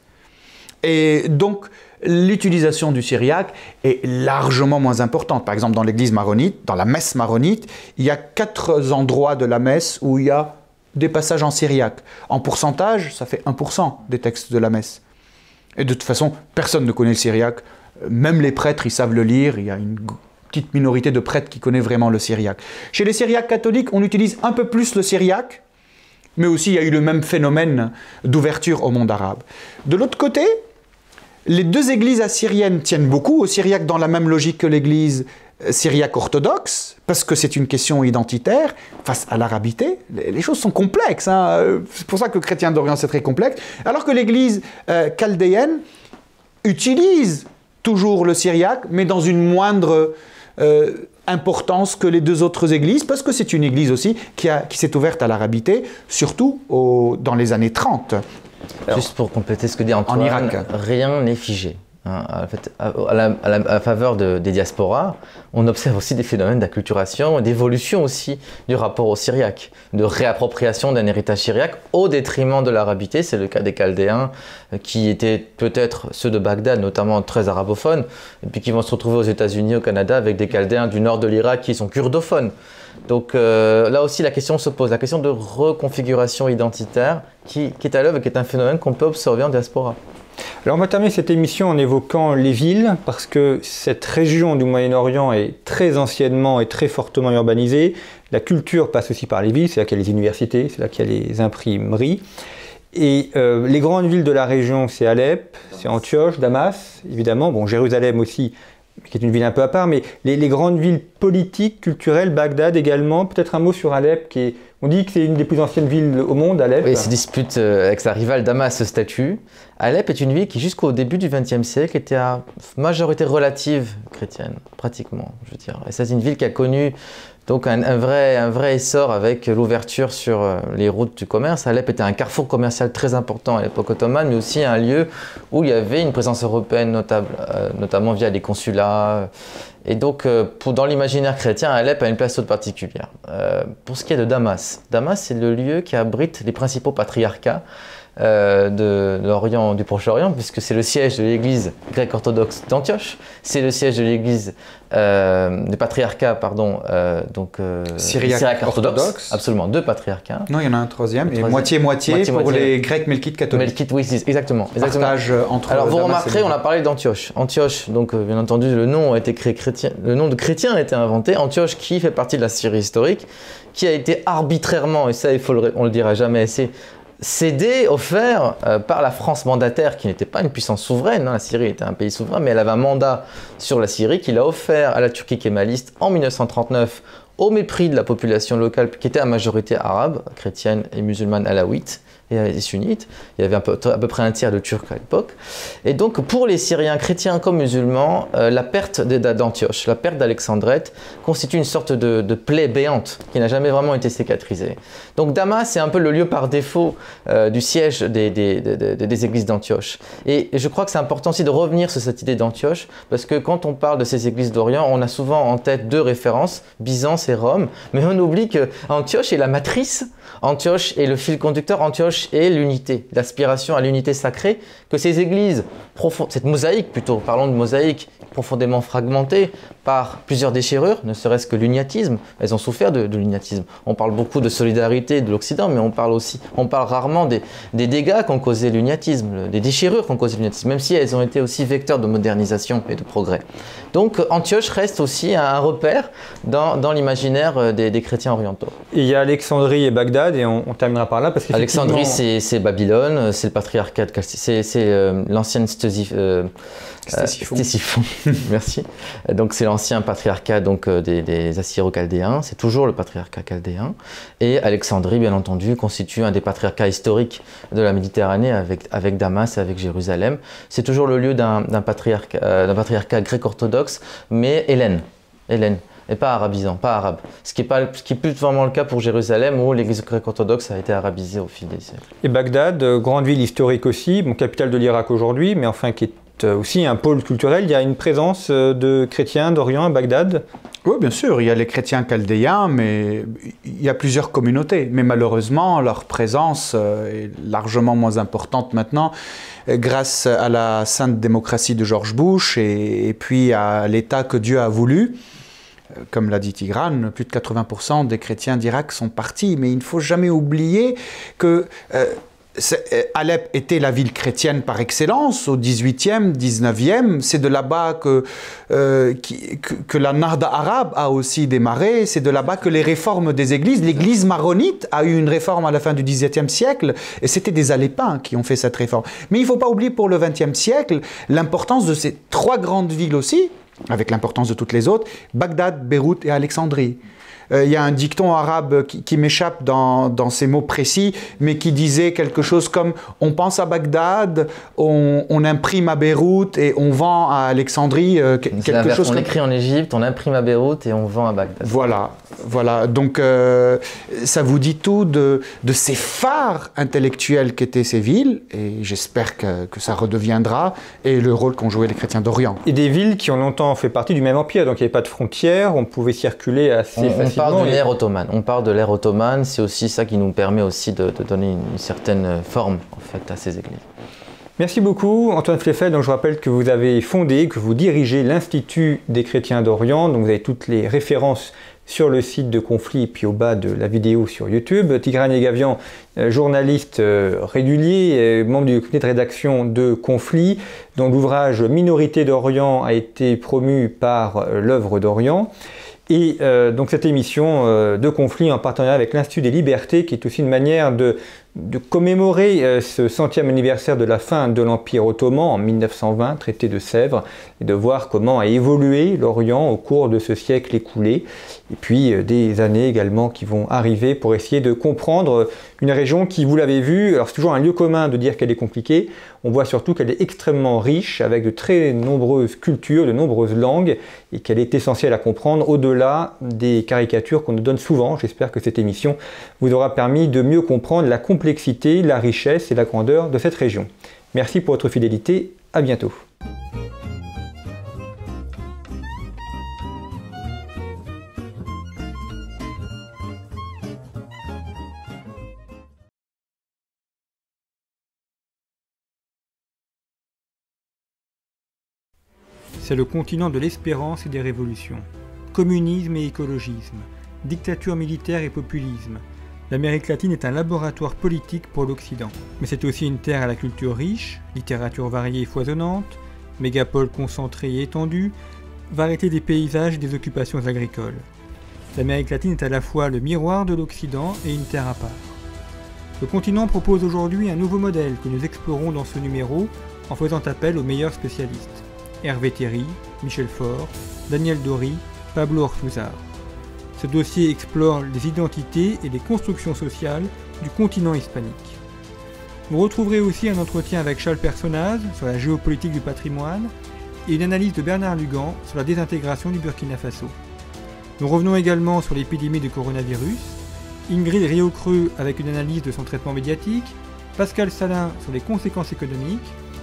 Et donc, l'utilisation du syriaque est largement moins importante. Par exemple, dans l'église maronite, dans la messe maronite, il y a 4 endroits de la messe où il y a des passages en syriaque. En pourcentage, ça fait 1% des textes de la messe. Et de toute façon, personne ne connaît le syriaque. Même les prêtres, ils savent le lire. Il y a une petite minorité de prêtres qui connaissent vraiment le syriaque. Chez les syriaques catholiques, on utilise un peu plus le syriaque, mais aussi il y a eu le même phénomène d'ouverture au monde arabe. De l'autre côté, les deux églises assyriennes tiennent beaucoup au syriaque dans la même logique que l'église syriaque orthodoxe, parce que c'est une question identitaire face à l'arabité. Les choses sont complexes, hein. C'est pour ça que le chrétien d'Orient c'est très complexe, alors que l'église chaldéenne utilise toujours le syriaque, mais dans une moindre importance que les deux autres églises, parce que c'est une église aussi qui s'est ouverte à l'arabité, surtout dans les années 30. Alors, juste pour compléter ce que dit Antoine, en Irak, rien n'est figé. Hein. En fait, à la faveur des diasporas, on observe aussi des phénomènes d'acculturation, d'évolution aussi du rapport au syriaque, de réappropriation d'un héritage syriaque au détriment de l'arabité. C'est le cas des Chaldéens, qui étaient peut-être ceux de Bagdad, notamment très arabophones, et puis qui vont se retrouver aux États-Unis, au Canada, avec des Chaldéens du nord de l'Irak qui sont kurdophones. Donc là aussi, la question se pose, la question de reconfiguration identitaire qui est à l'œuvre et qui est un phénomène qu'on peut observer en diaspora. Alors on va terminer cette émission en évoquant les villes, parce que cette région du Moyen-Orient est très anciennement et très fortement urbanisée. La culture passe aussi par les villes, c'est là qu'il y a les universités, c'est là qu'il y a les imprimeries. Et les grandes villes de la région, c'est Alep, c'est Antioche, Damas, évidemment, bon, Jérusalem aussi, qui est une ville un peu à part, mais les grandes villes politiques, culturelles, Bagdad également, peut-être un mot sur Alep, on dit que c'est une des plus anciennes villes au monde, Alep. Oui, se dispute avec sa rivale Damas ce statut. Alep est une ville qui, jusqu'au début du XXe siècle, était à majorité relative chrétienne, pratiquement, je veux dire. Et c'est une ville qui a connu donc un vrai essor avec l'ouverture sur les routes du commerce. Alep était un carrefour commercial très important à l'époque ottomane, mais aussi un lieu où il y avait une présence européenne notable, notamment via les consulats. Et donc, dans l'imaginaire chrétien, Alep a une place toute particulière. Pour ce qui est de Damas, Damas c'est le lieu qui abrite les principaux patriarcats de l'Orient, du Proche-Orient, puisque c'est le siège de l'église grecque-orthodoxe d'Antioche, c'est le siège de l'église des patriarcats, syriaque orthodoxe. Absolument, 2 patriarcats. Non, il y en a un troisième, et moitié-moitié pour les Grecs melkites catholiques. Melkites, oui, exactement. Partage entre Alors vous Damas remarquerez, on a parlé d'Antioche. Antioche, donc bien entendu, le nom a été créé chrétien, le nom de chrétien a été inventé. Antioche, qui fait partie de la Syrie historique, qui a été arbitrairement, et ça on le dira jamais assez, cédé, offert par la France mandataire, qui n'était pas une puissance souveraine. Hein, la Syrie était un pays souverain, mais elle avait un mandat sur la Syrie qu'il a offert à la Turquie kémaliste en 1939, au mépris de la population locale, qui était à majorité arabe, chrétienne et musulmane alawite et sunnite. Il y avait à peu près un tiers de Turcs à l'époque. Et donc, pour les Syriens, chrétiens comme musulmans, la perte d'Antioche, la perte d'Alexandrette, constitue une sorte de plaie béante qui n'a jamais vraiment été cicatrisée. Donc, Damas, c'est un peu le lieu par défaut du siège des églises d'Antioche. Et je crois que c'est important aussi de revenir sur cette idée d'Antioche, parce que quand on parle de ces églises d'Orient, on a souvent en tête 2 références, Byzance et Rome, mais on oublie qu'Antioche est la matrice, Antioche est le fil conducteur, Antioche Antioche est l'unité, l'aspiration à l'unité sacrée, que ces églises, cette mosaïque plutôt, parlons de mosaïque, profondément fragmentée par plusieurs déchirures, ne serait-ce que l'uniatisme, elles ont souffert de l'uniatisme. On parle beaucoup de solidarité de l'Occident, mais on parle rarement des dégâts qu'ont causé l'uniatisme, des déchirures qu'ont causé l'uniatisme, même si elles ont été aussi vecteurs de modernisation et de progrès. Donc Antioche reste aussi un repère dans l'imaginaire des chrétiens orientaux. Et il y a Alexandrie et Bagdad, et on terminera par là, parce que Alexandrie, c'est Babylone, c'est le patriarcat de c'est l'ancienne Ctésiphon. Merci. Donc c'est l'ancien patriarcat donc, des Assyro-Chaldéens, c'est toujours le patriarcat chaldéen. Et Alexandrie, bien entendu, constitue un des patriarcats historiques de la Méditerranée avec Damas et avec Jérusalem. C'est toujours le lieu d'un patriarcat grec-orthodoxe, mais hellène. Et pas arabisant, pas arabe. Ce qui est plus vraiment le cas pour Jérusalem, où l'église grecque-orthodoxe a été arabisée au fil des siècles. Et Bagdad, grande ville historique aussi, capitale de l'Irak aujourd'hui, mais enfin qui est aussi un pôle culturel. Il y a une présence de chrétiens d'Orient à Bagdad? Oui, bien sûr, il y a les chrétiens chaldéens, mais il y a plusieurs communautés. Mais malheureusement, leur présence est largement moins importante maintenant, grâce à la sainte démocratie de George Bush et puis à l'État que Dieu a voulu. Comme l'a dit Tigrane, plus de 80% des chrétiens d'Irak sont partis. Mais il ne faut jamais oublier que Alep était la ville chrétienne par excellence au 18e, 19e. C'est de là-bas que la Nahda arabe a aussi démarré. C'est de là-bas que les réformes des églises, l'église maronite a eu une réforme à la fin du XVIIe siècle, et c'était des Alépins qui ont fait cette réforme. Mais il ne faut pas oublier pour le XXe siècle l'importance de ces trois grandes villes aussi, avec l'importance de toutes les autres, Bagdad, Beyrouth et Alexandrie. Il y a un dicton arabe qui m'échappe dans ces mots précis, mais qui disait quelque chose comme « on pense à Bagdad, on imprime à Beyrouth et on vend à Alexandrie ». Quelque chose on écrit en Égypte, on imprime à Beyrouth et on vend à Bagdad. Voilà. Donc ça vous dit tout de ces phares intellectuels qu'étaient ces villes, et j'espère que ça redeviendra, et le rôle qu'ont joué les chrétiens d'Orient. Et des villes qui ont longtemps fait partie du même empire, donc il n'y avait pas de frontières, on pouvait circuler assez facilement. On parle de l'ère ottomane. On parle de l'ère ottomane, c'est aussi ça qui nous permet aussi de donner une certaine forme en fait, à ces églises. Merci beaucoup Antoine Fleffel. Donc je rappelle que vous avez fondé, que vous dirigez l'Institut des chrétiens d'Orient. Donc vous avez toutes les références sur le site de Conflit et puis au bas de la vidéo sur YouTube. Tigrane Yegavian, journaliste régulier, membre du comité de rédaction de Conflit, dont l'ouvrage Minorité d'Orient a été promu par l'œuvre d'Orient. Et donc cette émission de Conflit en partenariat avec l'Institut des Libertés, qui est aussi une manière de commémorer ce 100e anniversaire de la fin de l'Empire ottoman en 1920, traité de Sèvres, et de voir comment a évolué l'Orient au cours de ce siècle écoulé, et puis des années également qui vont arriver pour essayer de comprendre une région qui, vous l'avez vu, alors c'est toujours un lieu commun de dire qu'elle est compliquée, on voit surtout qu'elle est extrêmement riche, avec de très nombreuses cultures, de nombreuses langues, et qu'elle est essentielle à comprendre au-delà des caricatures qu'on nous donne souvent. J'espère que cette émission vous aura permis de mieux comprendre la complexité, la richesse et la grandeur de cette région. Merci pour votre fidélité, à bientôt. C'est le continent de l'espérance et des révolutions. Communisme et écologisme, dictature militaire et populisme. L'Amérique latine est un laboratoire politique pour l'Occident. Mais c'est aussi une terre à la culture riche, littérature variée et foisonnante, mégapole concentrée et étendue, variété des paysages et des occupations agricoles. L'Amérique latine est à la fois le miroir de l'Occident et une terre à part. Le continent propose aujourd'hui un nouveau modèle que nous explorons dans ce numéro en faisant appel aux meilleurs spécialistes. Hervé Théry, Michel Faure, Daniel Dory, Pablo Ortúzar. Ce dossier explore les identités et les constructions sociales du continent hispanique. Vous retrouverez aussi un entretien avec Charles Personnaz sur la géopolitique du patrimoine et une analyse de Bernard Lugan sur la désintégration du Burkina Faso. Nous revenons également sur l'épidémie du coronavirus, Ingrid Riocreux avec une analyse de son traitement médiatique, Pascal Salin sur les conséquences économiques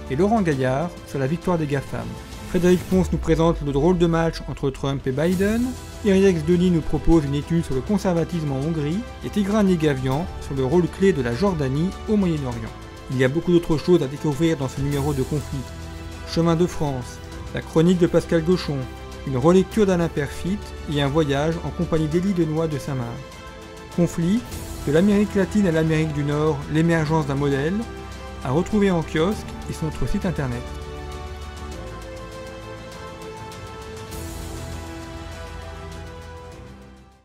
et Laurent Gaillard sur la victoire des GAFAM. Frédéric Ponce nous présente le drôle de match entre Trump et Biden. Iriex Denis nous propose une étude sur le conservatisme en Hongrie. Et Tigran Negavian sur le rôle clé de la Jordanie au Moyen-Orient. Il y a beaucoup d'autres choses à découvrir dans ce numéro de Conflit. Chemin de France, la chronique de Pascal Gauchon, une relecture d'Alain Perfit et un voyage en compagnie d'Élie Denoy de Saint-Marc. Conflit, de l'Amérique latine à l'Amérique du Nord, l'émergence d'un modèle, à retrouver en kiosque et sur notre site internet.